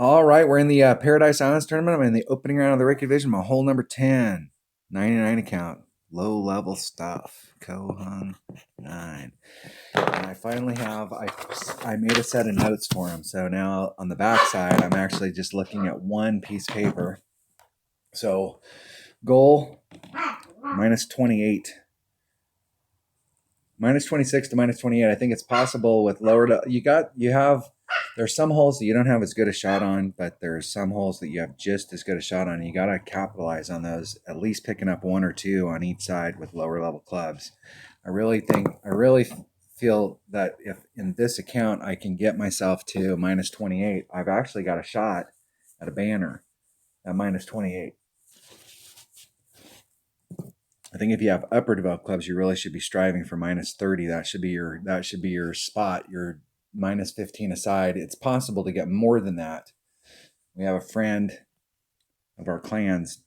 All right, we're in the Paradise Islands tournament. I'm in the opening round of the Ricky Division. My hole number 10, 99 account, low level stuff, Kohung 9. And I finally have, I made a set of notes for him. So now on the back side, I'm actually just looking at one piece of paper. So goal, minus 28. Minus 26 to minus 28. I think it's possible with lower, there's some holes that you don't have as good a shot on, but there's some holes that you have just as good a shot on. You got to capitalize on those, at least picking up one or two on each side with lower level clubs. I really feel that if in this account I can get myself to minus 28, I've actually got a shot at a banner at minus 28. I think if you have upper developed clubs, you really should be striving for minus 30. That should be your spot, your minus 15 aside. It's possible to get more than that. We have a friend of our clans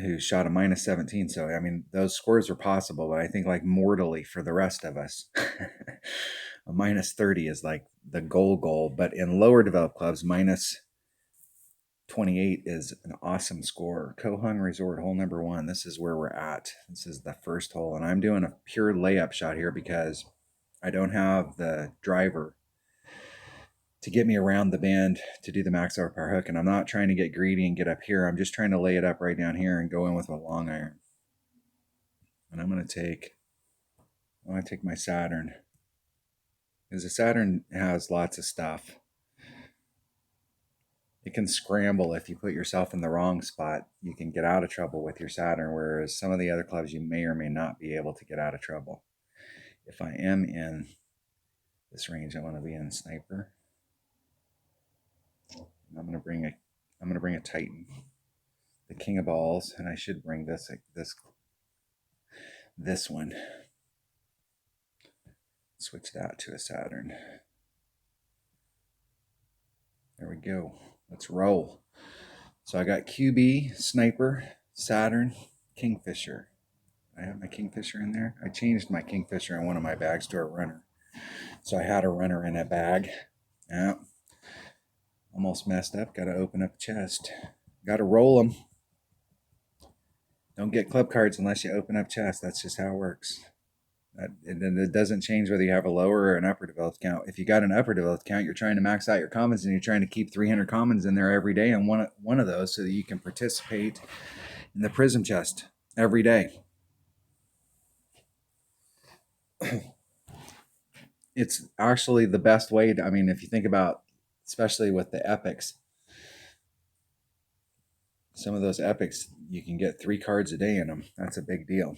who shot a minus 17. So, I mean, those scores are possible, but I think like mortally for the rest of us, a minus 30 is like the goal. But in lower developed clubs, minus 28 is an awesome score. Kohung Resort, hole number 1. This is where we're at. This is the first hole, and I'm doing a pure layup shot here because I don't have the driver to get me around the bend to do the max overpower hook, and I'm not trying to get greedy and get up here. I'm just trying to lay it up right down here and go in with a long iron. And I'm going to take my Saturn, because the Saturn has lots of stuff. It can scramble if you put yourself in the wrong spot. You can get out of trouble with your Saturn, whereas some of the other clubs you may or may not be able to get out of trouble. If I am in this range, I want to be in sniper. I'm going to bring a Titan, the King of Balls, and I should bring this one. Switch that to a Saturn. There we go. Let's roll. So I got QB, Sniper, Saturn, Kingfisher. I have my Kingfisher in there. I changed my Kingfisher in one of my bags to a runner. So I had a runner in a bag. Yeah. Almost messed up. Got to open up a chest. Got to roll them. Don't get club cards unless you open up chests. That's just how it works. It doesn't change whether you have a lower or an upper developed account. If you got an upper developed account, you're trying to max out your commons and you're trying to keep 300 commons in there every day on one of those so that you can participate in the prism chest every day. It's actually the best way to, I mean, if you think about, especially with the epics, some of those epics, you can get 3 cards a day in them. That's a big deal.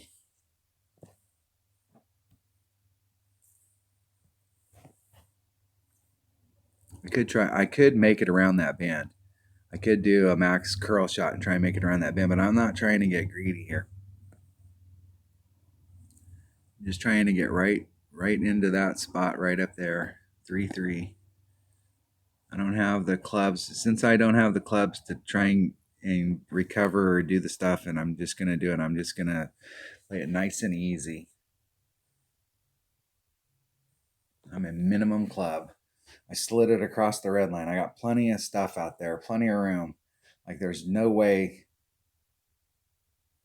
I could make it around that band. I could do a max curl shot and try and make it around that band, but I'm not trying to get greedy here. I'm just trying to get right into that spot right up there. 3-3. I don't have the clubs. Since I don't have the clubs to try and recover or do the stuff, and I'm just going to do it. I'm just going to play it nice and easy. I'm in minimum club. I slid it across the red line. I got plenty of stuff out there, plenty of room. Like there's no way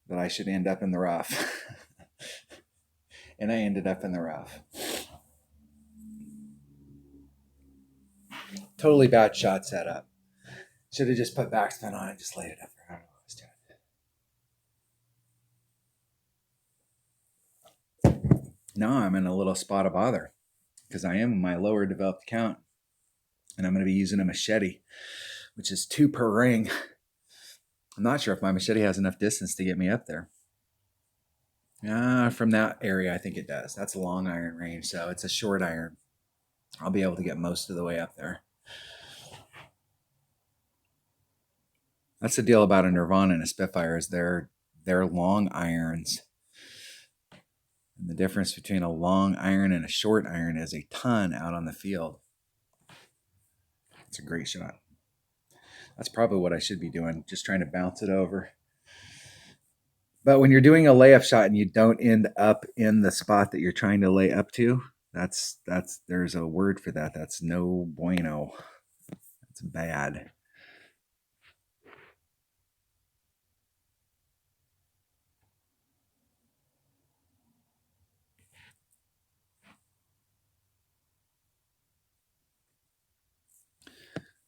that I should end up in the rough. And I ended up in the rough. Totally bad shot setup. Should have just put backspin on it, just laid it up. I don't know what I was doing. Now I'm in a little spot of bother because I am in my lower developed account and I'm going to be using a machete, which is 2 per ring. I'm not sure if my machete has enough distance to get me up there. From that area, I think it does. That's a long iron range, so it's a short iron. I'll be able to get most of the way up there. That's the deal about a Nirvana and a Spitfire is they're long irons. And the difference between a long iron and a short iron is a ton out on the field. It's a great shot. That's probably what I should be doing, just trying to bounce it over. But when you're doing a layup shot and you don't end up in the spot that you're trying to lay up to, there's a word for that. That's no bueno. That's bad.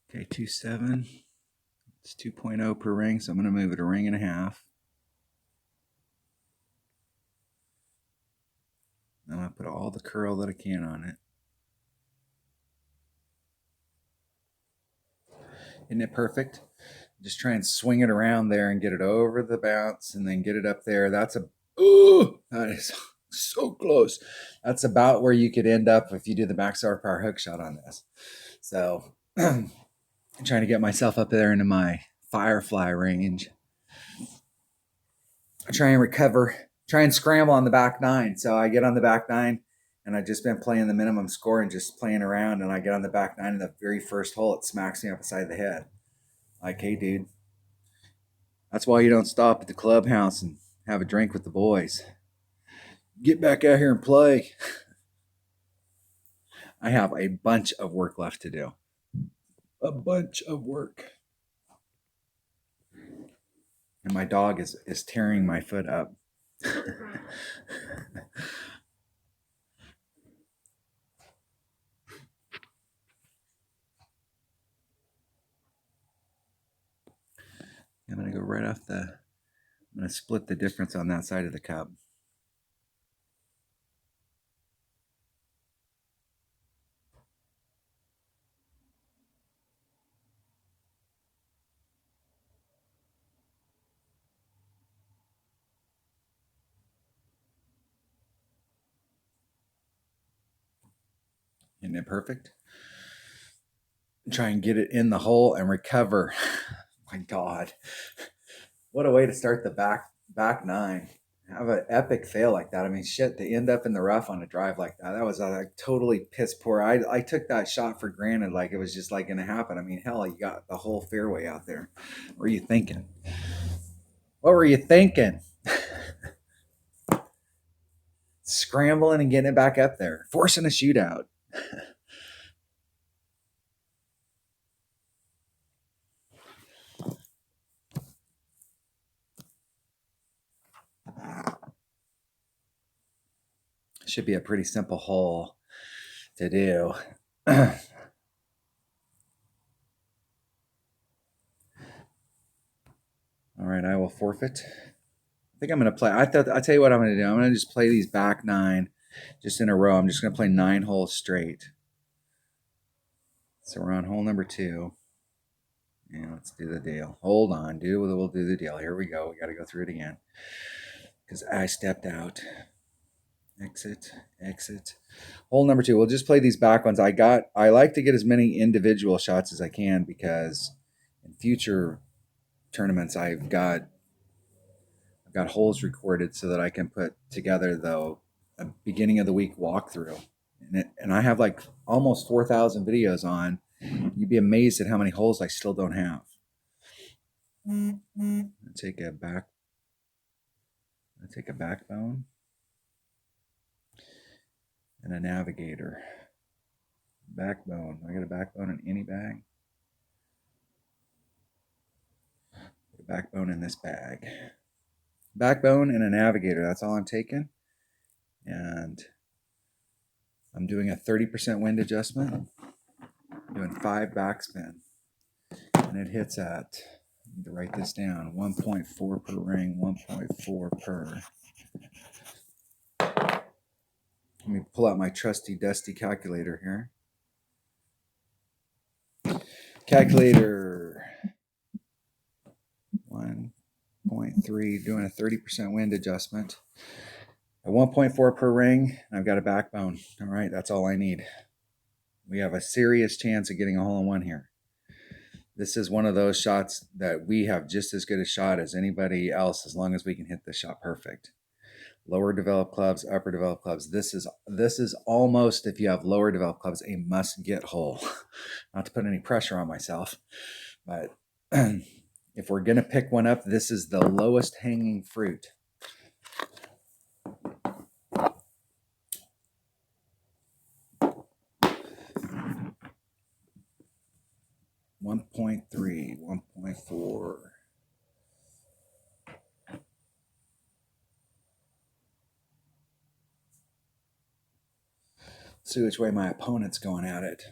Okay, 2.7. It's 2.0 per ring, so I'm going to move it a ring and a half. I'm going to put all the curl that I can on it. Isn't it perfect? Just try and swing it around there and get it over the bounce and then get it up there. That is so close. That's about where you could end up if you do the backstar power hook shot on this. So I'm trying to get myself up there into my firefly range. I try and recover, try and scramble on the back nine. So I get on the back nine and I've just been playing the minimum score and just playing around. And I get on the back nine in the very first hole, it smacks me up beside the head. Like, hey, dude, that's why you don't stop at the clubhouse and have a drink with the boys. Get back out here and play. I have a bunch of work left to do. A bunch of work. And my dog is tearing my foot up. I'm going to go right off I'm going to split the difference on that side of the cup. Isn't it perfect? Try and get it in the hole and recover. My God. What a way to start the back nine. Have an epic fail like that. I mean, shit, to end up in the rough on a drive like that. That was like totally piss poor. I took that shot for granted, like it was just like going to happen. I mean, hell, you got the whole fairway out there. What were you thinking? What were you thinking? Scrambling and getting it back up there, forcing a shootout. Should be a pretty simple hole to do. All right, I will forfeit. I think I'm going to play. I'll tell you what I'm going to do. I'm going to just play these back nine just in a row. I'm just going to play 9 holes straight. So we're on hole number 2. And let's do the deal. Hold on, dude. We'll do the deal. Here we go. We got to go through it again because I stepped out. Exit. Hole number 2. We'll just play these back ones. I like to get as many individual shots as I can because in future tournaments I've got holes recorded so that I can put together the beginning of the week walkthrough. And I have like almost 4,000 videos on. You'd be amazed at how many holes I still don't have. I take a backbone and a navigator. Backbone. I got a backbone in any bag. Put a backbone in this bag. Backbone and a navigator. That's all I'm taking. And I'm doing a 30% wind adjustment. Doing 5 backspin. And it hits at, I need to write this down, 1.4 per ring, 1.4 per. Let me pull out my trusty dusty calculator here. Calculator 1.3, doing a 30% wind adjustment. At 1.4 per ring, I've got a backbone. All right, that's all I need. We have a serious chance of getting a hole-in-one here. This is one of those shots that we have just as good a shot as anybody else as long as we can hit the shot perfect. Lower developed clubs, upper developed clubs. This is almost, if you have lower developed clubs, a must-get hole. Not to put any pressure on myself, but if we're going to pick one up, this is the lowest hanging fruit. One 1.3, 1.4. See which way my opponent's going at it.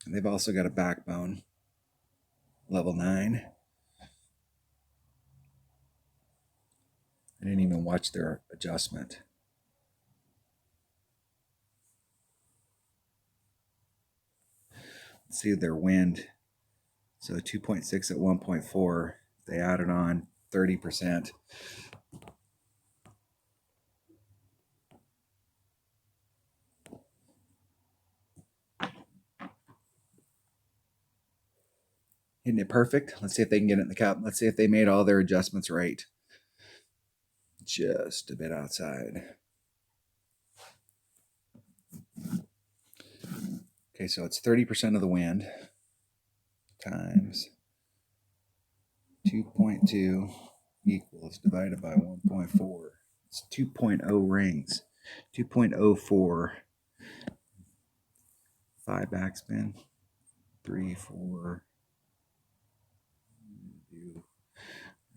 And they've also got a backbone. level 9. I didn't even watch their adjustment. Let's see their wind. So 2.6 at 1.4. They added on 30%. Isn't it perfect? Let's see if they can get it in the cup. Let's see if they made all their adjustments right. Just a bit outside. Okay, so it's 30% of the wind times 2.2 equals divided by 1.4. It's 2.0 rings. 2.04. 5 backspin. 3, 4. Do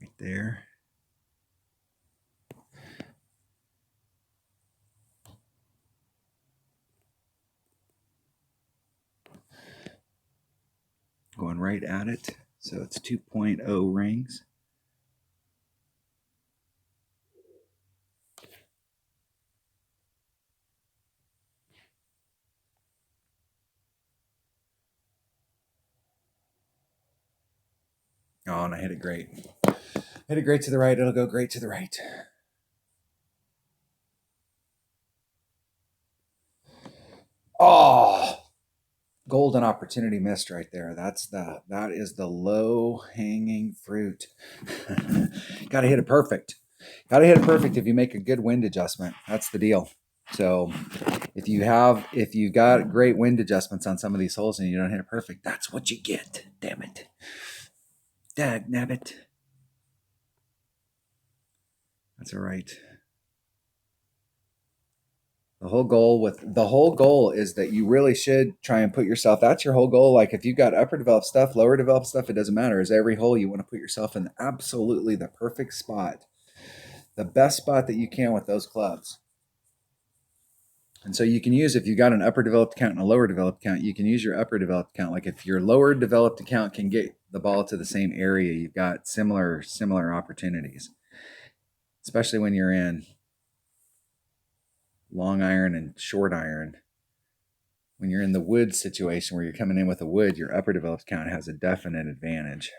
right there. Going right at it. So it's 2.0 rings. Oh, and I hit it great. Hit it great to the right. It'll go great to the right. Oh, golden opportunity missed right there. That is the low hanging fruit. Got to hit it perfect. Got to hit it perfect if you make a good wind adjustment. That's the deal. So if you got great wind adjustments on some of these holes and you don't hit it perfect, that's what you get. Damn it. Dag nabbit. That's all right. The whole goal is that you really should try and put yourself. That's your whole goal. Like if you've got upper developed stuff, lower developed stuff, it doesn't matter. Is every hole you want to put yourself in absolutely the perfect spot, the best spot that you can with those clubs. And so you can use, if you got an upper developed account and a lower developed account, you can use your upper developed account. Like if your lower developed account can get the ball to the same area, you've got similar opportunities, especially when you're in long iron and short iron. When you're in the wood situation where you're coming in with a wood, your upper developed account has a definite advantage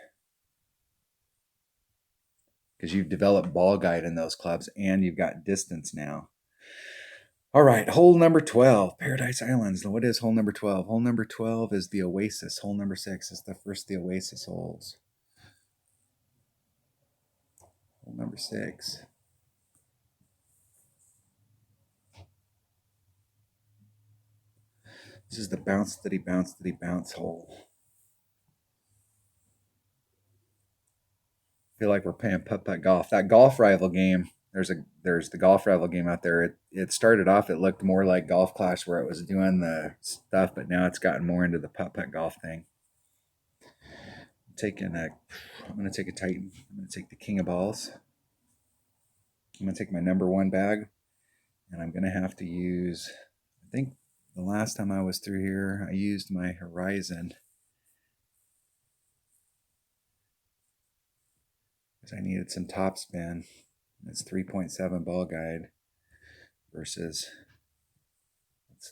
because you've developed ball guide in those clubs and you've got distance now. All right, hole number 12, Paradise Islands. What is hole number 12? Hole number 12 is the Oasis. Hole number 6 is the first of the Oasis holes. Hole number 6. This is the bounce that he bounce hole. I feel like we're playing putt-putt golf. That golf rival game, there's the golf rival game out there. It started off, it looked more like Golf Clash where it was doing the stuff, but now it's gotten more into the putt-putt golf thing. I'm going to take a Titan. I'm going to take the King of Balls. I'm going to take my number 1 bag, and I'm going to have to use, I think the last time I was through here, I used my Horizon. Because I needed some top spin. It's 3.7 ball guide versus,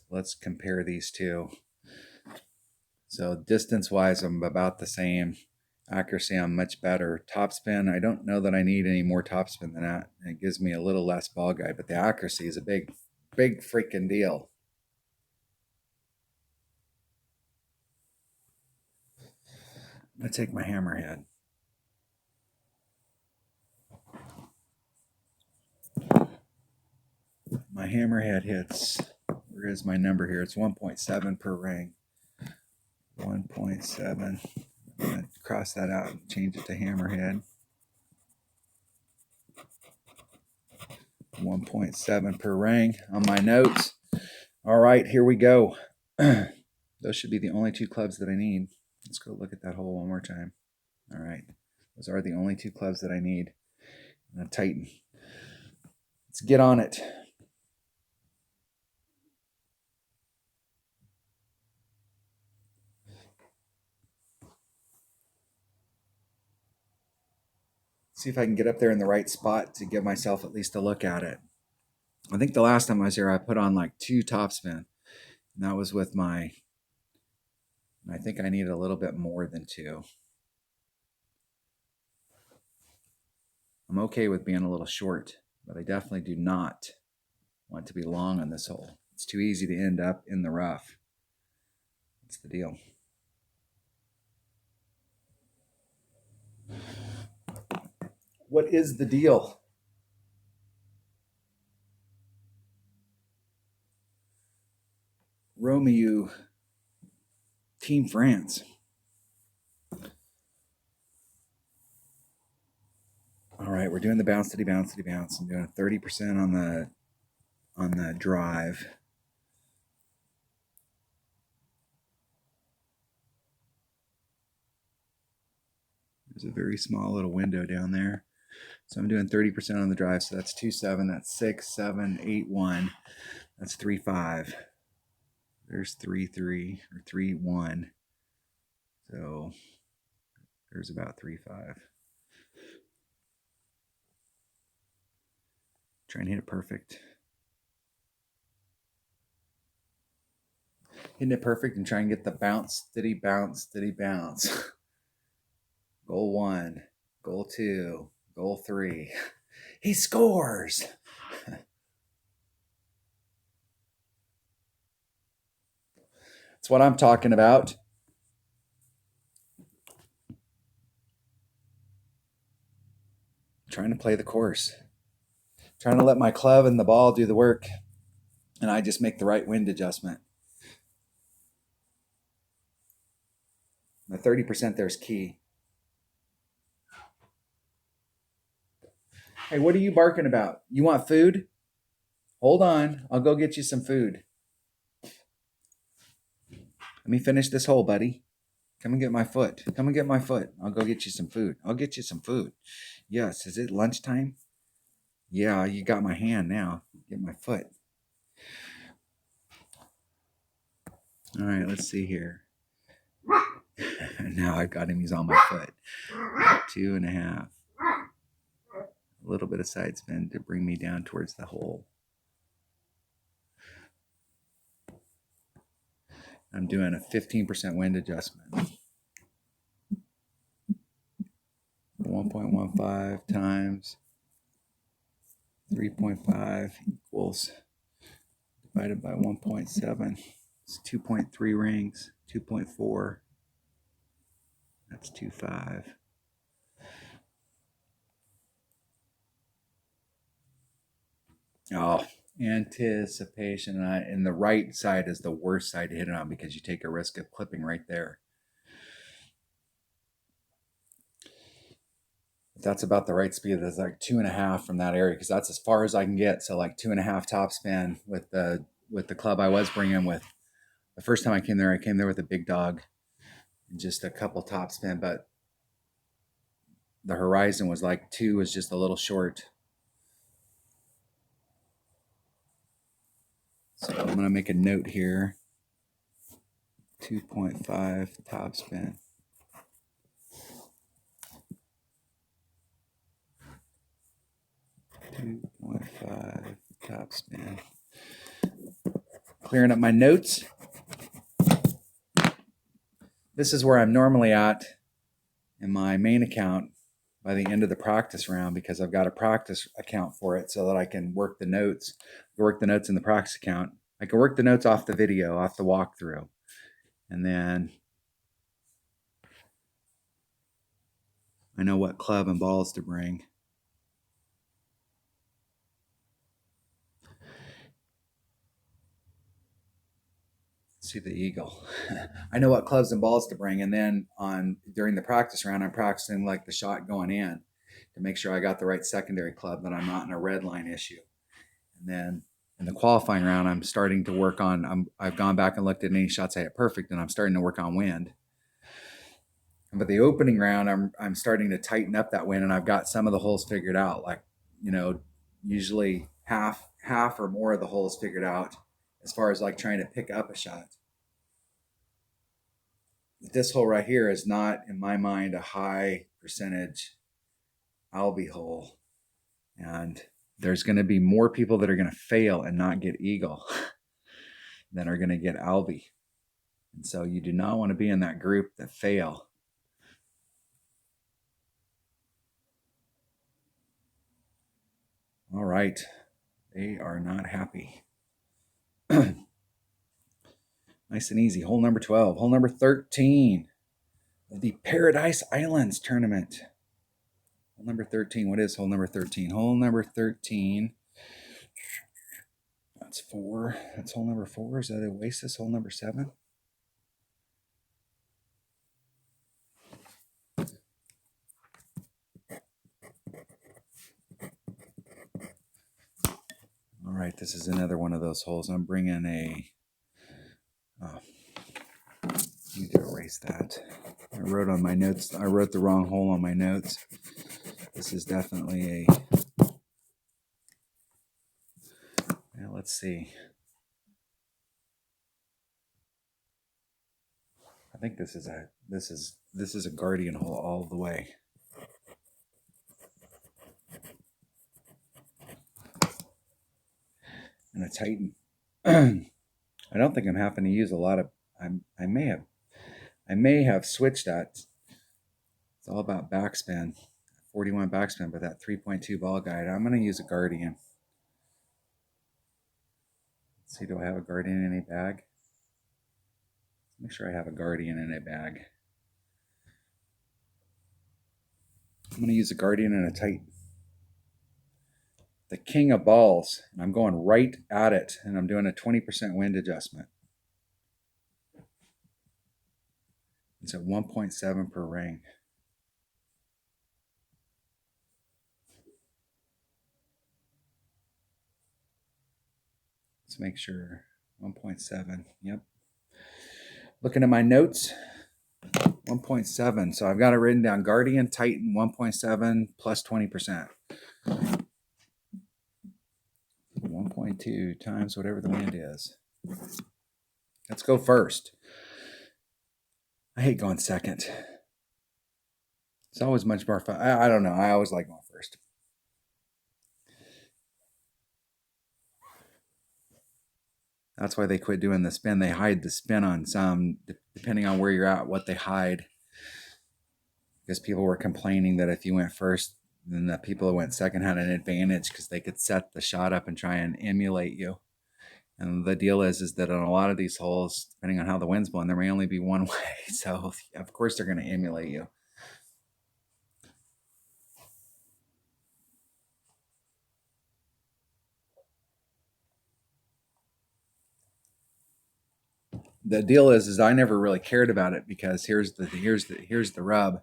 let's compare these two. So distance-wise, I'm about the same. Accuracy, I'm much better. Topspin, I don't know that I need any more topspin than that. It gives me a little less ball guide, but the accuracy is a big freaking deal. I'm going to take my hammerhead. My hammerhead hits, where is my number here? It's 1.7 per ring. 1.7. I'm going to cross that out and change it to hammerhead. 1.7 per ring on my notes. All right, here we go. Those should be the only 2 clubs that I need. Let's go look at that hole one more time. All right, those are the only 2 clubs that I need. And a Titan. Let's get on it. See if I can get up there in the right spot to give myself at least a look at it. I think the last time I was here, I put on like 2 topspin. And that was with my, I think I needed a little bit more than 2. I'm okay with being a little short, but I definitely do not want to be long on this hole. It's too easy to end up in the rough. That's the deal. What is the deal? Romeo, Team France. All right, we're doing the bounce, diddy bounce, diddy bounce. I'm doing 30% on the drive. There's a very small little window down there. So I'm doing 30% on the drive. So that's 2-7. That's 6-7-8-1. That's 3-5. There's 3-3 or 3-1. So there's about 3-5. Try and hit it perfect. Hitting it perfect and try and get the bounce, diddy bounce, diddy bounce. Goal 1, goal 2, goal 3. He scores. That's what I'm talking about. Trying to play the course. Trying to let my club and the ball do the work. And I just make the right wind adjustment. The 30% there is key. Hey, what are you barking about? You want food? Hold on. I'll go get you some food. Let me finish this hole, buddy. Come and get my foot. Come and get my foot. I'll go get you some food. I'll get you some food. Yes. Is it lunchtime? Yeah, you got my hand now. Get my foot. All right, let's see here. Now I've got him. He's on my foot. 2.5. A little bit of side spin to bring me down towards the hole. I'm doing a 15% wind adjustment. 1.15 times 3.5 equals divided by 1.7. It's 2.3 rings. 2.4. That's 2.5. Oh, anticipation. And the right side is the worst side to hit it on because you take a risk of clipping right there. That's about the right speed. That's like 2.5 from that area because that's as far as I can get. So like 2.5 topspin with the club I was bringing with. The first time I came there with a big dog and just a couple topspin, but the horizon was like 2 was just a little short. So I'm going to make a note here. 2.5 topspin. 2.5 topspin. Clearing up my notes. This is where I'm normally at in my main account by the end of the practice round because I've got a practice account for it so that I can work the notes. Work the notes in the practice account. I can work the notes off the video, off the walkthrough. And then I know what club and balls to bring. Let's see the eagle. I know what clubs and balls to bring. And then during the practice round, I'm practicing like the shot going in to make sure I got the right secondary club, that I'm not in a red line issue. And then in the qualifying round, I'm starting to work on, I've gone back and looked at any shots I hit perfect, and I'm starting to work on wind. But the opening round, I'm starting to tighten up that wind, and I've got some of the holes figured out. Like, usually half or more of the holes figured out as far as like trying to pick up a shot. This hole right here is not, in my mind, a high percentage Albie hole. And there's going to be more people that are going to fail and not get eagle than are going to get Albie. And so you do not want to be in that group that fail. All right. They are not happy. Nice and easy. Hole number 12. Hole number 13 of the Paradise Islands tournament. Hole number 13. What is hole number 13? Hole number 13. That's 4. That's hole number 4. Is that Oasis? Hole number 7? All right, this is another one of those holes. I'm bringing a... Oh, I need to erase that. I wrote on my notes. I wrote the wrong hole on my notes. This is definitely a... Yeah, let's see. I think this is a guardian hole all the way. And a Titan. I don't think I'm having to use a lot of. I may have switched that. It's all about backspin, 41 backspin, but that 3.2 ball guide. I'm going to use a guardian. Let's see, do I have a guardian in a bag? Make sure I have a guardian in a bag. I'm going to use a guardian and a Titan. The king of balls. And I'm going right at it, and I'm doing a 20% wind adjustment. It's at 1.7 per ring. Let's make sure. 1.7. Yep. Looking at my notes. 1.7. So I've got it written down. Guardian, Titan, 1.7 plus 20%. 1.2 times whatever the wind is. Let's go first. I hate going second. It's always much more fun. I don't know. I always like going first. That's why they quit doing the spin. They hide the spin on some, depending on where you're at, what they hide. Because people were complaining that if you went first, then the people who went second had an advantage because they could set the shot up and try and emulate you. And the deal is that on a lot of these holes, depending on how the wind's blowing, there may only be one way. So, of course, they're going to emulate you. The deal is I never really cared about it because here's the rub.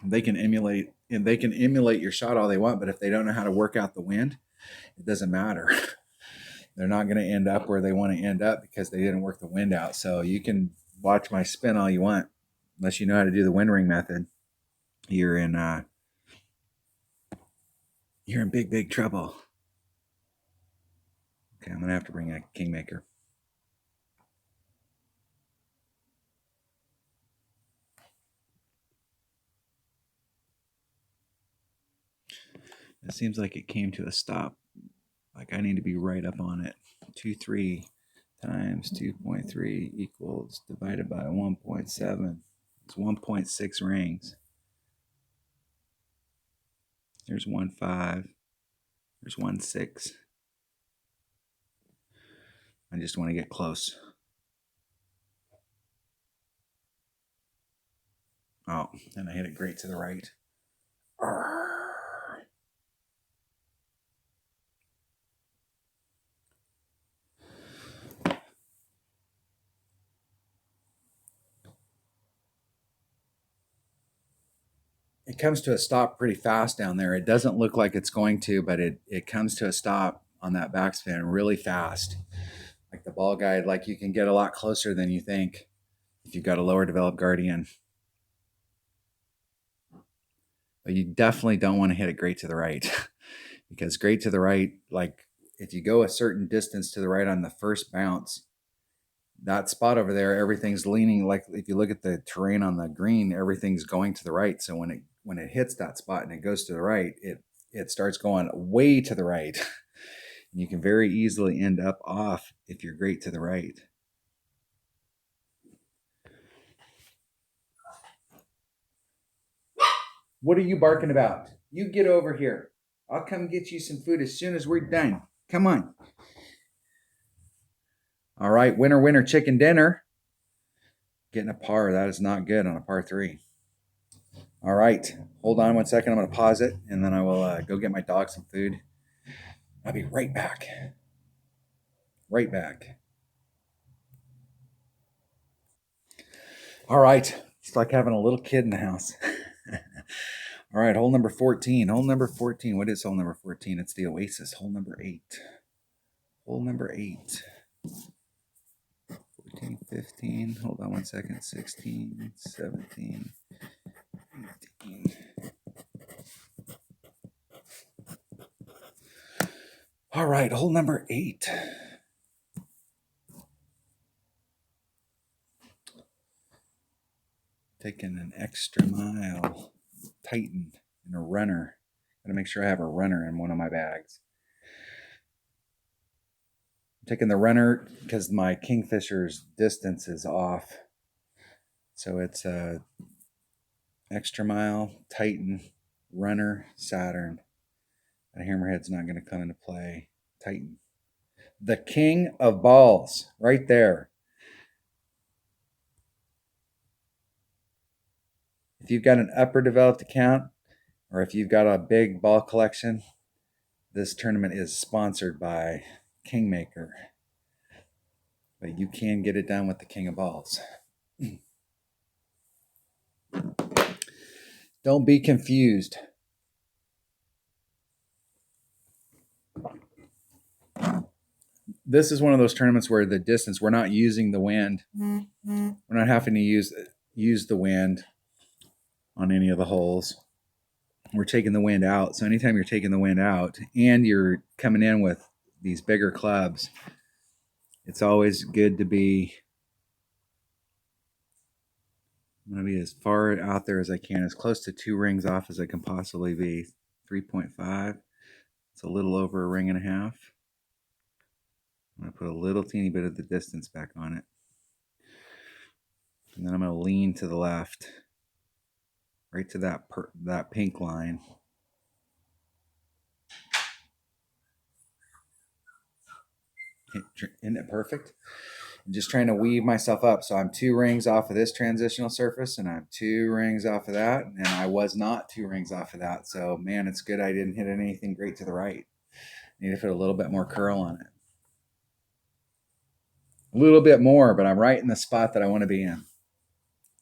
They can emulate your shot all they want, but if they don't know how to work out the wind, it doesn't matter. They're not going to end up where they want to end up because they didn't work the wind out. So you can watch my spin all you want, unless you know how to do the wind ring method. You're in big trouble. Okay, I'm gonna have to bring a kingmaker. It seems like it came to a stop. Like I need to be right up on it. 2.3 times 2.3 equals divided by 1.7. It's 1.6 rings. There's 1.5. There's 1.6. I just want to get close. Oh, and I hit it great to the right. It comes to a stop pretty fast down there. It doesn't look like it's going to, but it comes to a stop on that backspin really fast. Like the ball guide, like you can get a lot closer than you think if you've got a lower developed guardian. But you definitely don't want to hit it great to the right because great to the right, like if you go a certain distance to the right on the first bounce, that spot over there, everything's leaning. Like if you look at the terrain on the green, everything's going to the right. So when when it hits that spot and it goes to the right, it starts going way to the right. You can very easily end up off if you're great to the right. What are you barking about? You get over here. I'll come get you some food as soon as we're done. Come on. All right, winner, winner, chicken dinner. Getting a par. That is not good on a par 3. All right, hold on 1 second. I'm going to pause it, and then I will go get my dog some food. I'll be right back. Right back. All right, it's like having a little kid in the house. All right, hole number 14. Hole number 14. What is hole number 14? It's the Oasis. Hole number 8. Hole number 8. 14, 15. Hold on 1 second. 16, 17, 18. All right, hole number 8. Taking an extra mile. Titan and a runner. Gotta make sure I have a runner in one of my bags. I'm taking the runner because my Kingfisher's distance is off. So it's a extra mile, Titan, runner, Saturn. And hammerhead's not going to come into play. Titan. The king of balls, right there. If you've got an upper developed account, or if you've got a big ball collection, this tournament is sponsored by Kingmaker. But you can get it done with the king of balls. Don't be confused. This is one of those tournaments where the distance, we're not using the wind. We're not having to use the wind on any of the holes. We're taking the wind out. So anytime you're taking the wind out and you're coming in with these bigger clubs, it's always good to be, I'm going to be as far out there as I can, as close to 2 rings off as I can possibly be. 3.5. It's a little over a ring and a half. I'm going to put a little teeny bit of the distance back on it. And then I'm going to lean to the left, right to that pink line. Isn't it perfect? I'm just trying to weave myself up. So I'm 2 rings off of this transitional surface, and I'm 2 rings off of that, and I was not 2 rings off of that. So, man, it's good I didn't hit anything great to the right. I need to put a little bit more curl on it. A little bit more, but I'm right in the spot that I want to be in.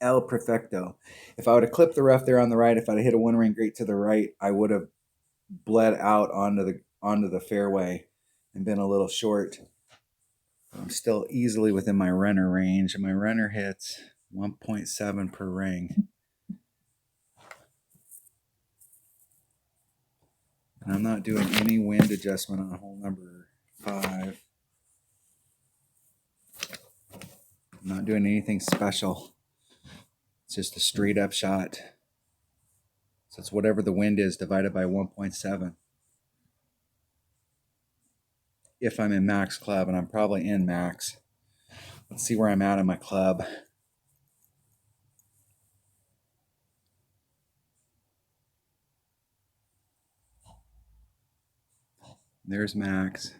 El Perfecto. If I would have clipped the rough there on the right, if I'd have hit a 1 ring great to the right, I would have bled out onto the fairway and been a little short. I'm still easily within my runner range, and my runner hits 1.7 per ring. And I'm not doing any wind adjustment on hole number 5. I'm not doing anything special. It's just a straight up shot. So it's whatever the wind is divided by 1.7. If I'm in max club, and I'm probably in max. Let's see where I'm at in my club. There's max.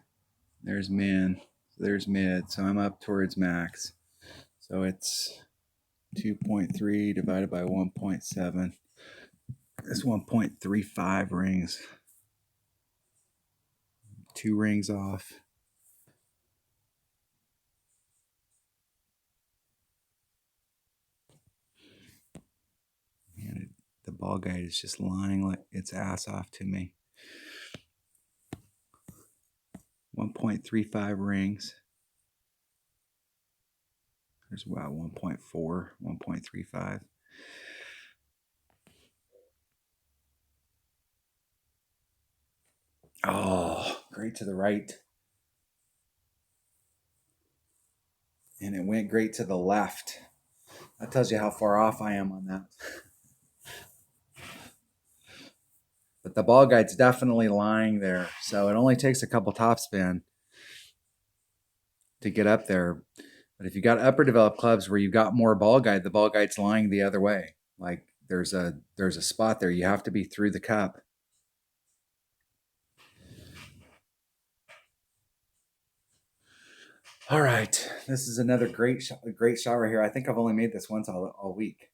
There's min. There's mid. So I'm up towards max. So it's 2.3 divided by 1.7. That's 1.35 rings. 2 rings off. Man, the ball guide is just lying like its ass off to me. 1.35 rings. There's about 1.4, 1.35. Oh, great to the right. And it went great to the left. That tells you how far off I am on that. but the ball guide's definitely lying there. So it only takes a couple topspin to get up there. But if you got upper developed clubs where you've got more ball guide, the ball guide's lying the other way. Like there's a spot there. You have to be through the cup. All right, this is another great shot right here. I think I've only made this once all week.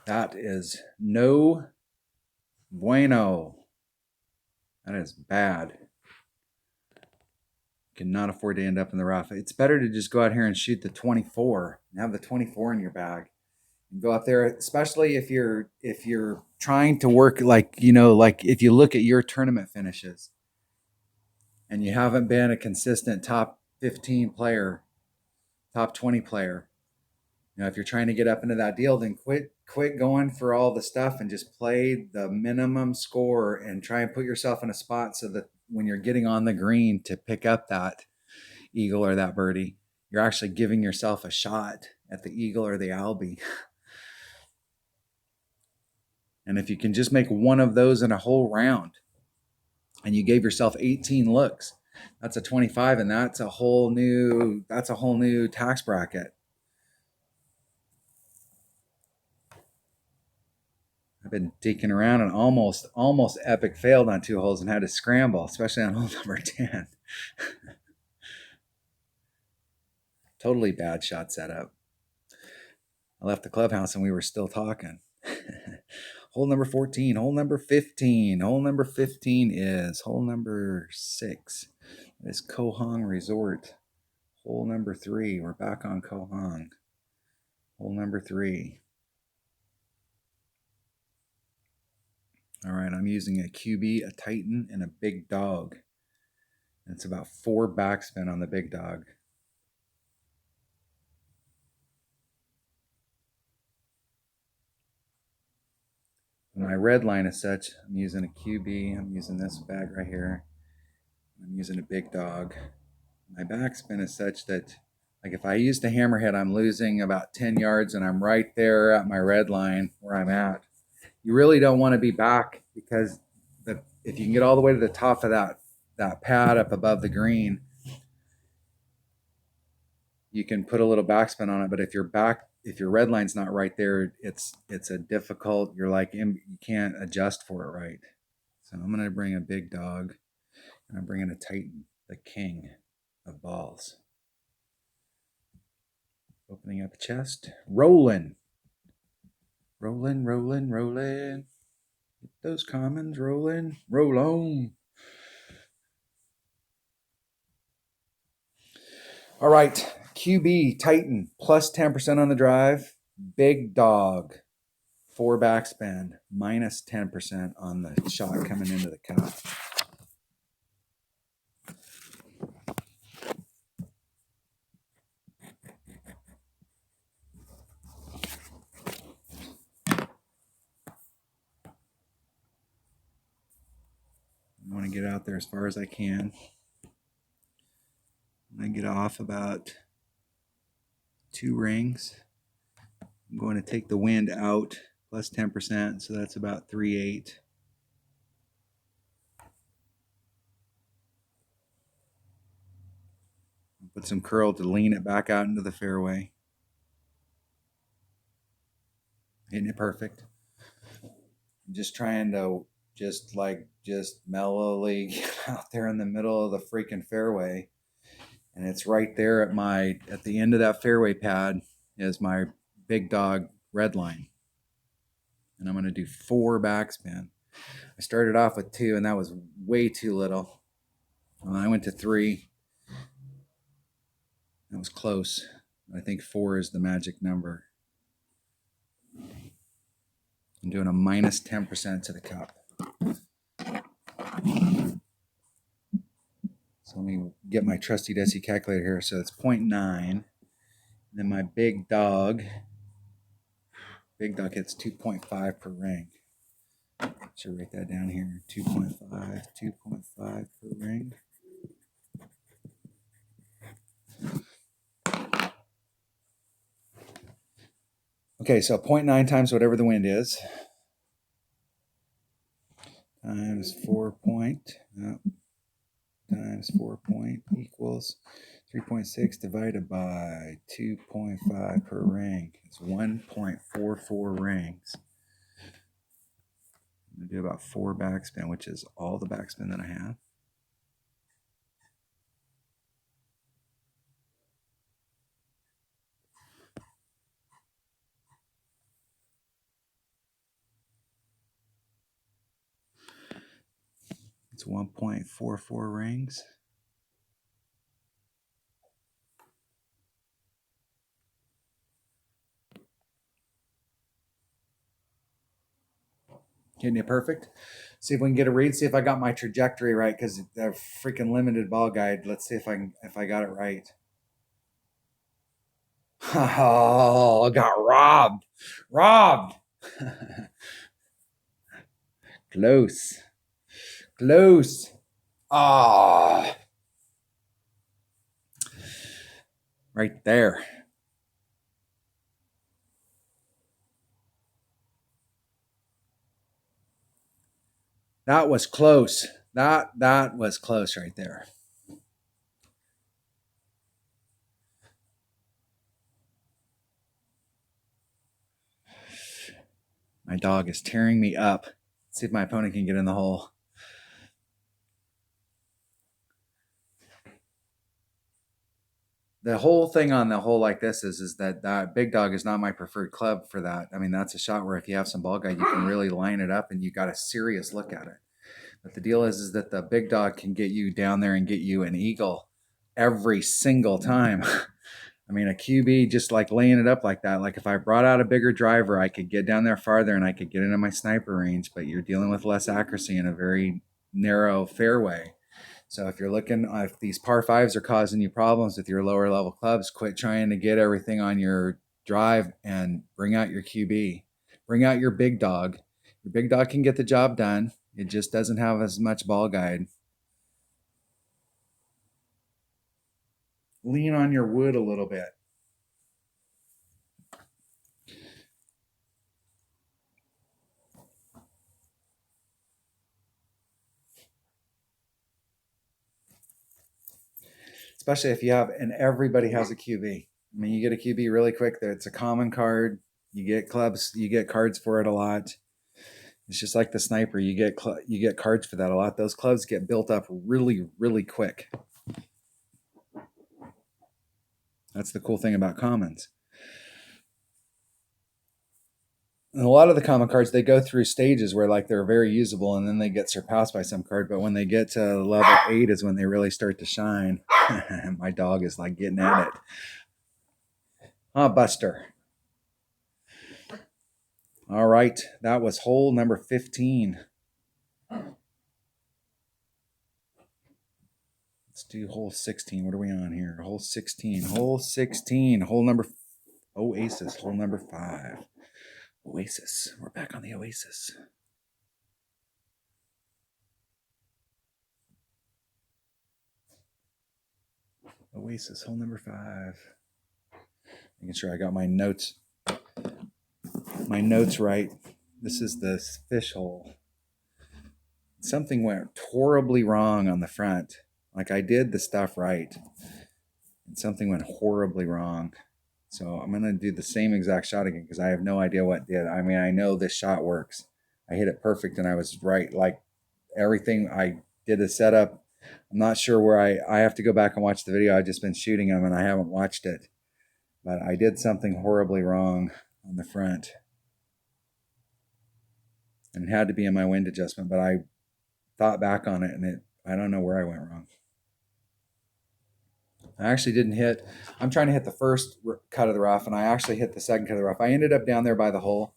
That is no bueno. That is bad. Cannot afford to end up in the rough. It's better to just go out here and shoot the 24 and have the 24 in your bag. And go out there, especially if you're trying to work like if you look at your tournament finishes and you haven't been a consistent top 15 player, top 20 player. If you're trying to get up into that deal, then quit going for all the stuff and just play the minimum score and try and put yourself in a spot so that when you're getting on the green to pick up that eagle or that birdie, you're actually giving yourself a shot at the eagle or the albie. And if you can just make one of those in a whole round and you gave yourself 18 looks, that's a 25, and that's a whole new tax bracket. I've been digging around and almost epic failed on 2 holes and had to scramble, especially on hole number 10. Totally bad shot setup. I left the clubhouse and we were still talking. Hole number 14, hole number 15. Hole number 15 is hole number 6. It's Kohong Resort. Hole number 3. We're back on Kohong. Hole number 3. All right, I'm using a QB, a Titan, and a big dog. It's about 4 backspin on the big dog. My red line is such, I'm using a QB, I'm using this bag right here. I'm using a big dog. My backspin is such that, like if I use the hammerhead, I'm losing about 10 yards and I'm right there at my red line where I'm at. You really don't want to be back because if you can get all the way to the top of that pad up above the green, you can put a little backspin on it. But if your red line's not right there, it's a difficult, you can't adjust for it right. So I'm going to bring a big dog and I'm bringing a Titan, the king of balls. Opening up a chest, rolling. Get those commons rolling, roll on. All right, QB, Titan, plus 10% on the drive. Big dog, 4 backspin, minus 10% on the shot coming into the cup. I want to get out there as far as I can. I get off about 2 rings. I'm going to take the wind out plus 10%, so that's about 3/8. Put some curl to lean it back out into the fairway. Hitting it perfect. I'm just trying to just mellowly get out there in the middle of the freaking fairway. And it's right there at the end of that fairway pad is my big dog red line. And I'm going to do 4 backspin. I started off with 2 and that was way too little. I went to 3. That was close. I think 4 is the magic number. I'm doing a minus 10% to the cup. So let me get my trusty Desi calculator here. So it's 0.9. And then my big dog hits 2.5 per ring. Should write that down here. 2.5 per ring. Okay, so 0.9 times whatever the wind is, times 4 point, times 4 point equals 3.6 divided by 2.5 per ring. It's 1.44 rings. I'm going to do about 4 backspin, which is all the backspin that I have. It's 1.44 rings. Getting it perfect. See if we can get a read. See if I got my trajectory right, because the freaking limited ball guide. Let's see if I got it right. Oh, I got robbed. Robbed. Close. Close. Ah. Right there. That was close. That was close right there. My dog is tearing me up. Let's see if my opponent can get in the hole. The whole thing on the hole like this is that big dog is not my preferred club for that. I mean, that's a shot where if you have some ball guide, you can really line it up and you got a serious look at it. But the deal is that the big dog can get you down there and get you an eagle every single time. I mean, a QB just like laying it up like that. Like if I brought out a bigger driver, I could get down there farther and I could get into my sniper range, but you're dealing with less accuracy in a very narrow fairway. So if you're looking, if these par fives are causing you problems with your lower level clubs, quit trying to get everything on your drive and bring out your QB. Bring out your big dog. Your big dog can get the job done. It just doesn't have as much ball guide. Lean on your wood a little bit. Especially if you have, and everybody has a QB. I mean, you get a QB really quick. It's a common card. You get clubs, you get cards for it a lot. It's just like the sniper. You get cards for that a lot. Those clubs get built up really, really quick. That's the cool thing about commons. And a lot of the common cards, they go through stages where like they're very usable and then they get surpassed by some card. But when they get to level 8 is when they really start to shine. My dog is like getting at it. Ah, Buster. All right. That was hole number 15. Let's do hole 16. What are we on here? Hole 16. Hole 16. Hole number Oasis. Hole number 5. Oasis. We're back on the Oasis. Oasis. Hole number 5. Making sure I got my notes right. This is the fish hole. Something went horribly wrong on the front. Like I did the stuff right, and something went horribly wrong. So I'm going to do the same exact shot again because I have no idea what did. I mean, I know this shot works. I hit it perfect and I was right. Like everything I did a setup. I'm not sure where I have to go back and watch the video. I've just been shooting them and I haven't watched it. But I did something horribly wrong on the front. And it had to be in my wind adjustment, but I thought back on it and I don't know where I went wrong. I actually didn't hit. I'm trying to hit the first cut of the rough, and I actually hit the second cut of the rough. I ended up down there by the hole,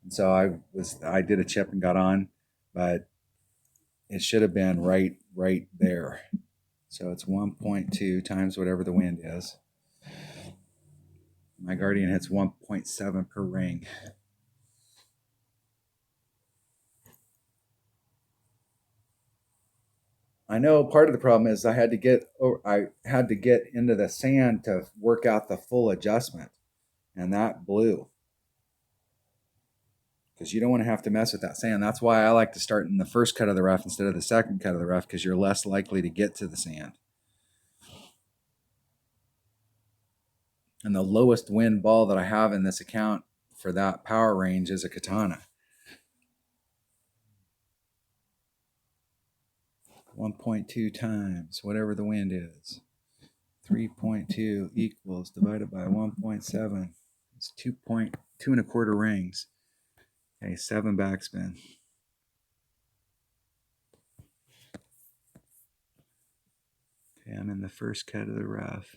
and so I did a chip and got on, but it should have been right there. So it's 1.2 times whatever the wind is. My Guardian hits 1.7 per ring. I know part of the problem is I had to get into the sand to work out the full adjustment, and that blew because you don't want to have to mess with that sand. That's why I like to start in the first cut of the rough instead of the second cut of the rough, because you're less likely to get to the sand. And the lowest wind ball that I have in this account for that power range is a katana. 1.2 times whatever the wind is. 3.2 equals divided by 1.7. It's 2.25 rings. Okay, 7 backspin. Okay, I'm in the first cut of the rough.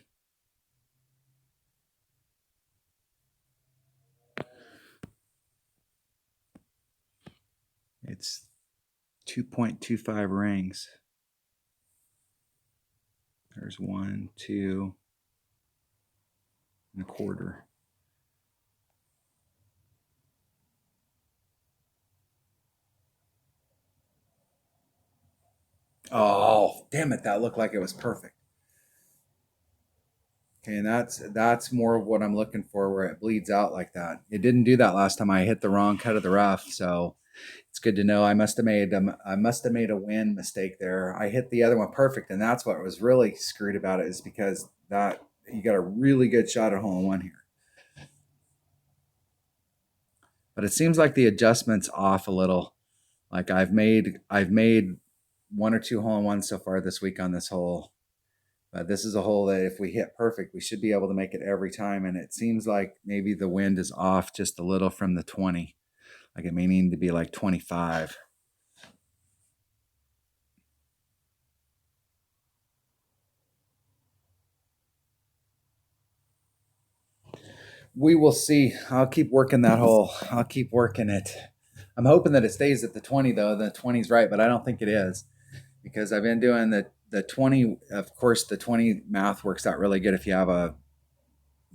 It's 2.25 rings. There's 1, 2, and a quarter. Oh, damn it, that looked like it was perfect. Okay, and that's more of what I'm looking for, where it bleeds out like that. It didn't do that last time. I hit the wrong cut of the rough, so it's good to know. I must have made a wind mistake there. I hit the other one perfect, and that's what was really screwed about it, is because that you got a really good shot at hole-in-one here. But it seems like the adjustment's off a little. Like I've made 1 or 2 hole-in-ones so far this week on this hole. But this is a hole that if we hit perfect, we should be able to make it every time. And it seems like maybe the wind is off just a little from the 20. Like it may need to be like 25. We will see. I'll keep working that hole. I'll keep working it. I'm hoping that it stays at the 20 though. The 20 is right, but I don't think it is, because I've been doing the 20. Of course, the 20 math works out really good if you have a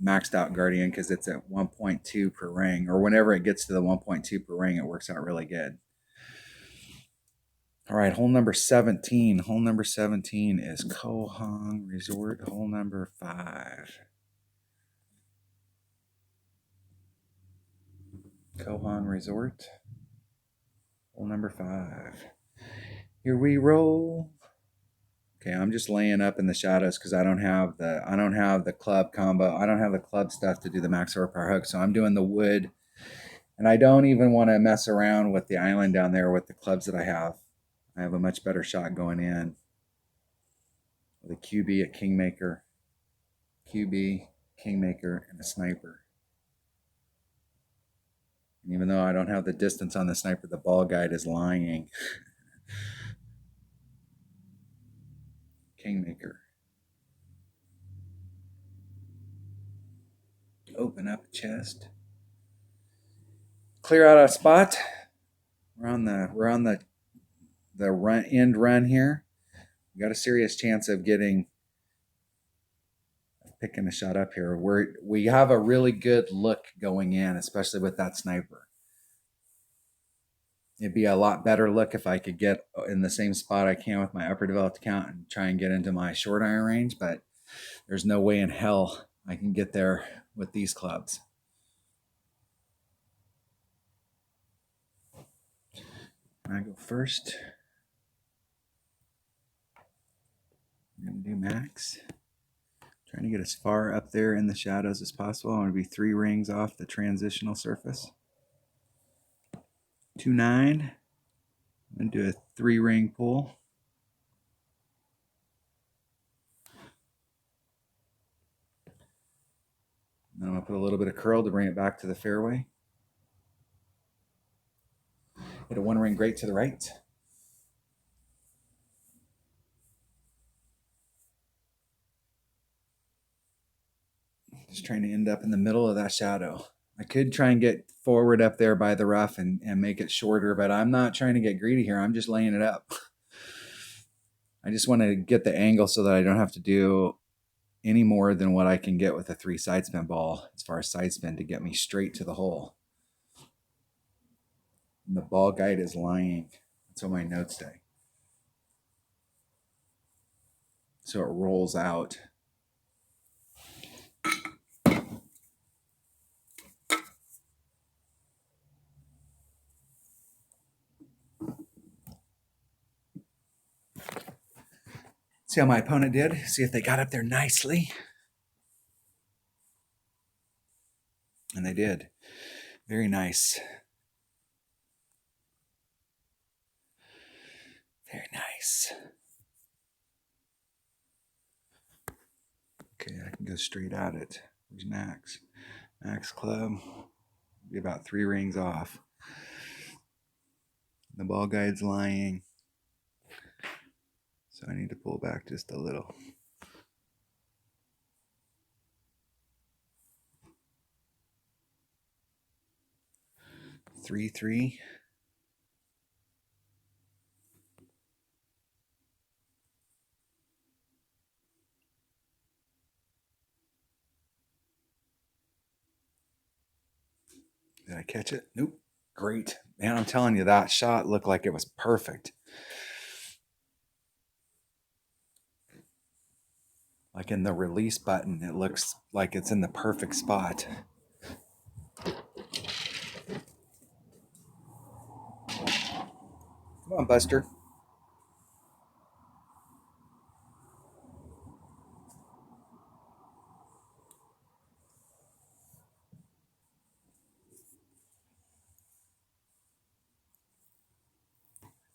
maxed out Guardian, because it's at 1.2 per ring, or whenever it gets to the 1.2 per ring, it works out really good. All right, hole number 17. Hole number 17 is Kohong Resort, hole number 5. Kohong Resort, hole number 5. Here we roll. Okay, I'm just laying up in the shadows because I don't have the club combo. I don't have the club stuff to do the max horsepower hook, so I'm doing the wood. And I don't even want to mess around with the island down there with the clubs that I have. I have a much better shot going in with a QB, a Kingmaker, QB, Kingmaker, and a sniper. And even though I don't have the distance on the sniper, the ball guide is lying. Kingmaker. Open up a chest. Clear out a spot. We're on the end run here. We got a serious chance of picking a shot up here. We have a really good look going in, especially with that sniper. It'd be a lot better look if I could get in the same spot I can with my upper developed account and try and get into my short iron range, but there's no way in hell I can get there with these clubs. I go first. I'm going to do max. Trying to get as far up there in the shadows as possible. I want to be 3 rings off the transitional surface. 2-9. I'm going to do a 3-ring pull. Then I'm going to put a little bit of curl to bring it back to the fairway. Hit a 1-ring great to the right. Just trying to end up in the middle of that shadow. I could try and get forward up there by the rough and make it shorter, but I'm not trying to get greedy here. I'm just laying it up. I just want to get the angle so that I don't have to do any more than what I can get with a 3 side spin ball as far as side spin to get me straight to the hole. And the ball guide is lying. That's what my notes say. so it rolls out. See how my opponent did? See if they got up there nicely. And they did. Very nice. Very nice. Okay, I can go straight at it. Where's Max? Max Club. Be about 3 rings off. The ball guide's lying. So I need to pull back just a little. Three, 3. Did I catch it? Nope. Great. Man, I'm telling you, that shot looked like it was perfect. Like in the release button, it looks like it's in the perfect spot. Come on, Buster.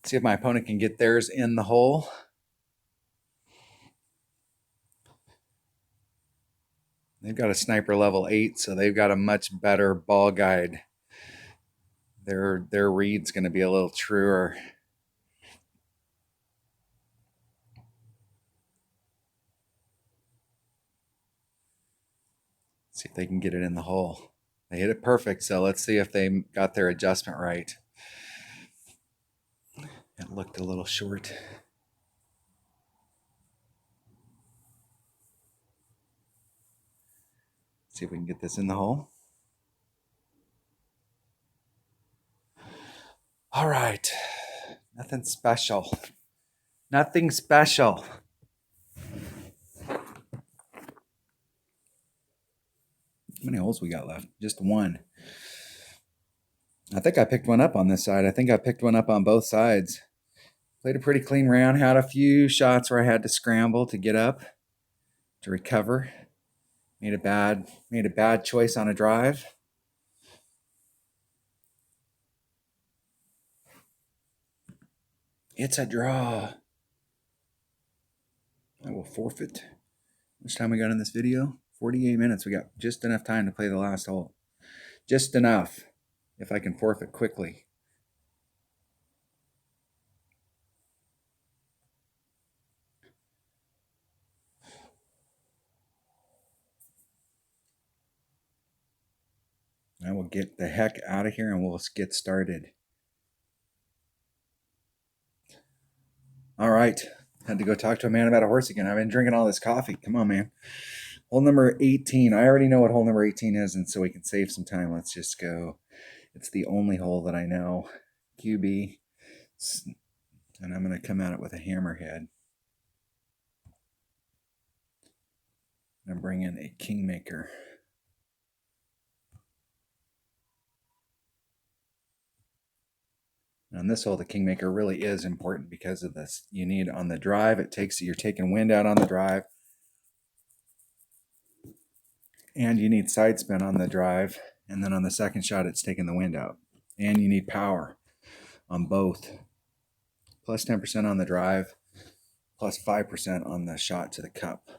See if my opponent can get theirs in the hole. They've got a sniper level 8, so they've got a much better ball guide. Their read's going to be a little truer. See if they can get it in the hole. They hit it perfect, so let's see if they got their adjustment right. It looked a little short. See if we can get this in the hole. All right. Nothing special. Nothing special. How many holes we got left? Just 1. I think I picked one up on this side. I think I picked one up on both sides. Played a pretty clean round. Had a few shots where I had to scramble to get up, to recover. Made a bad choice on a drive. It's a draw. I will forfeit. How much time we got in this video? 48 minutes. We got just enough time to play the last hole. Just enough if I can forfeit quickly. I will get the heck out of here and we'll get started. All right. Had to go talk to a man about a horse again. I've been drinking all this coffee. Come on, man. Hole number 18. I already know what hole number 18 is, and so we can save some time. Let's just go. It's the only hole that I know. QB. And I'm going to come at it with a hammerhead. I'm going to bring in a kingmaker. On this hole, the kingmaker really is important because of this. You need on the drive, you're taking wind out on the drive. And you need side spin on the drive. And then on the second shot, it's taking the wind out. And you need power on both. Plus 10% on the drive, plus 5% on the shot to the cup.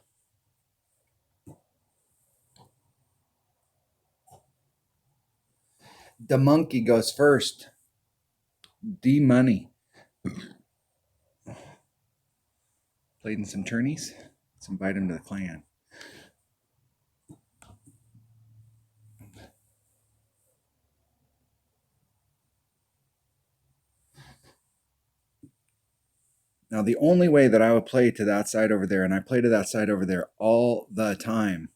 The monkey goes first. D money. Played in some tourneys. Let's invite him to the clan. Now, the only way that I would play to that side over there, and I play to that side over there all the time,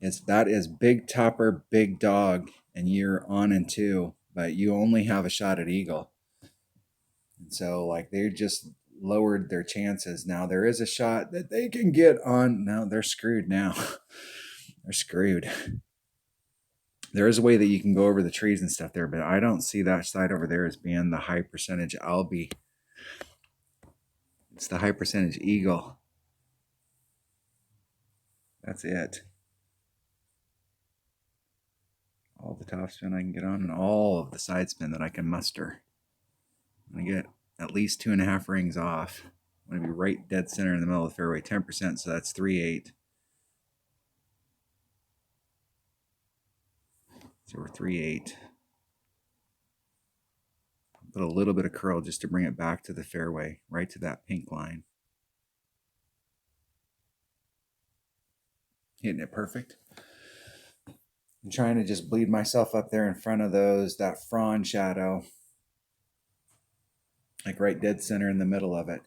is that is big topper, big dog, and you're on and 2, but you only have a shot at eagle. And so, like, they're just lowered their chances. Now there is a shot that they can get on. No, they're screwed now. They're screwed. There is a way that you can go over the trees and stuff there, but I don't see that side over there as being the high percentage albie. It's the high percentage eagle. That's it. All the top spin I can get on and all of the side spin that I can muster. I'm going to get at least 2.5 rings off. I'm going to be right dead center in the middle of the fairway, 10%, so that's 3/8. So we're 3/8. Put a little bit of curl just to bring it back to the fairway, right to that pink line. Hitting it perfect. I'm trying to just bleed myself up there in front of that frond shadow. Like right dead center in the middle of it.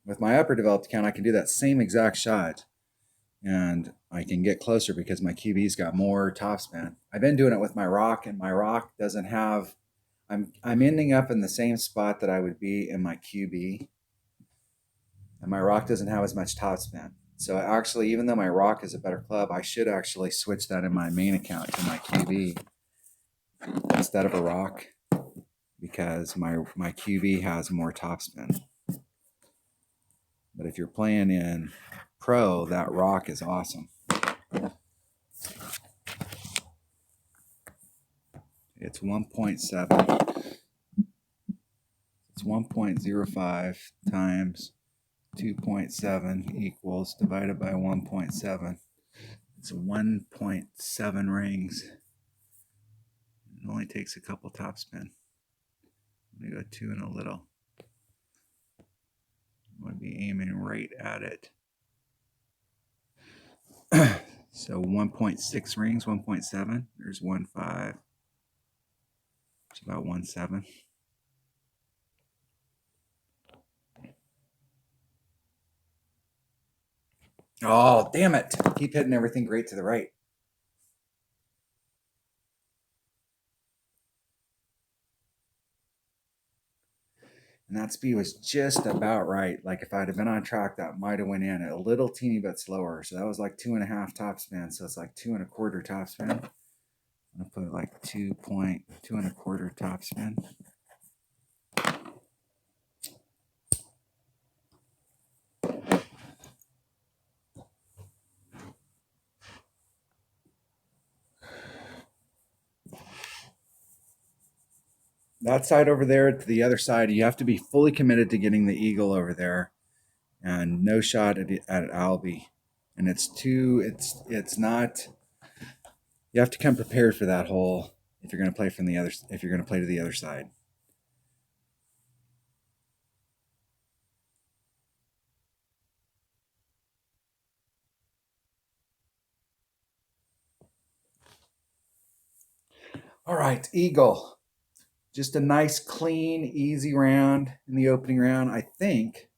With my upper developed account, I can do that same exact shot. And I can get closer because my QB's got more topspin. I've been doing it with my rock, and my rock doesn't have, I'm ending up in the same spot that I would be in my QB. And my rock doesn't have as much topspin. So actually, even though my rock is a better club, I should actually switch that in my main account to my QB instead of a rock, because my QB has more topspin. But if you're playing in pro, that rock is awesome. It's 1.7. It's 1.05 times 2.7 equals divided by 1.7. It's 1.7 rings. It only takes a couple topspin. I'm going to go 2 and a little. I'm going to be aiming right at it. So 1.6 rings, 1.7. There's 1.5. It's about 1.7. Oh, damn it. Keep hitting everything great to the right. And that speed was just about right. Like if I'd have been on track, that might have went in a little teeny bit slower. So that was like 2.5 topspin. So it's like 2.25 topspin. I'm gonna put like 2.25 topspin. That side over there to the other side, you have to be fully committed to getting the eagle over there, and no shot at Albie. And it's not. You have to come prepared for that hole if you're going to play from the other. If you're going to play to the other side. All right, eagle. Just a nice, clean, easy round in the opening round. I think.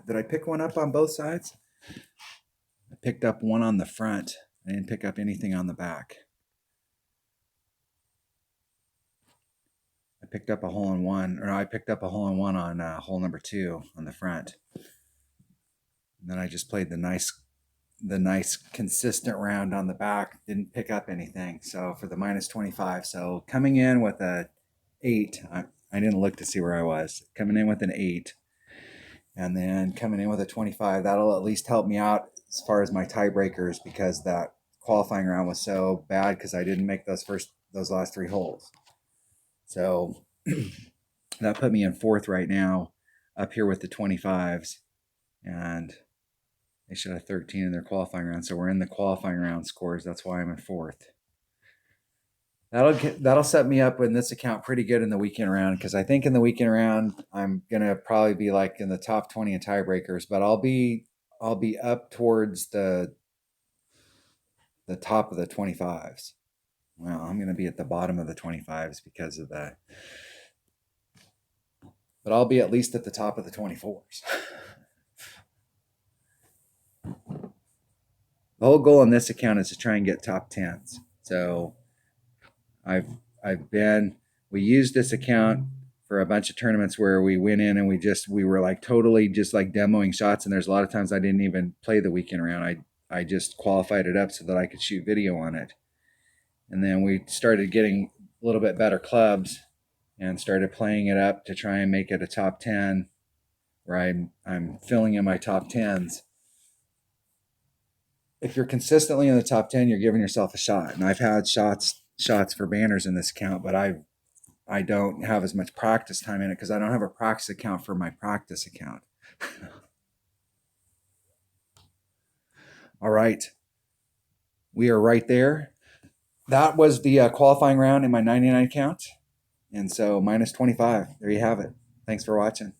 Did I pick one up on both sides? I picked up one on the front. I didn't pick up anything on the back. I picked up a hole in one, or I picked up a hole in one on hole number 2 on the front. And then I just played the nice consistent round on the back. Didn't pick up anything. So for the -25. So coming in with a 8, I didn't look to see where I was. Coming in with an 8, and then coming in with a 25. That'll at least help me out as far as my tiebreakers, because that qualifying round was so bad because I didn't make those last 3 holes. So that put me in 4th right now, up here with the 25s, and they should have 13 in their qualifying round. So we're in the qualifying round scores. That's why I'm in 4th. That'll set me up in this account pretty good in the weekend round, because I think in the weekend round I'm gonna probably be like in the top 20 in tiebreakers, but I'll be up towards the top of the 25s. Well, I'm gonna be at the bottom of the 25s because of that, but I'll be at least at the top of the 24s. The whole goal in this account is to try and get top 10s. So we used this account for a bunch of tournaments where we went in and we were like totally just like demoing shots. And there's a lot of times I didn't even play the weekend round. I just qualified it up so that I could shoot video on it. And then we started getting a little bit better clubs and started playing it up to try and make it a top 10 where I'm filling in my top 10s. If you're consistently in the top 10, you're giving yourself a shot. And I've had shots for banners in this account, but I don't have as much practice time in it because I don't have a practice account for my practice account. All right. We are right there. That was the qualifying round in my 99 count. And so minus 25. There you have it. Thanks for watching.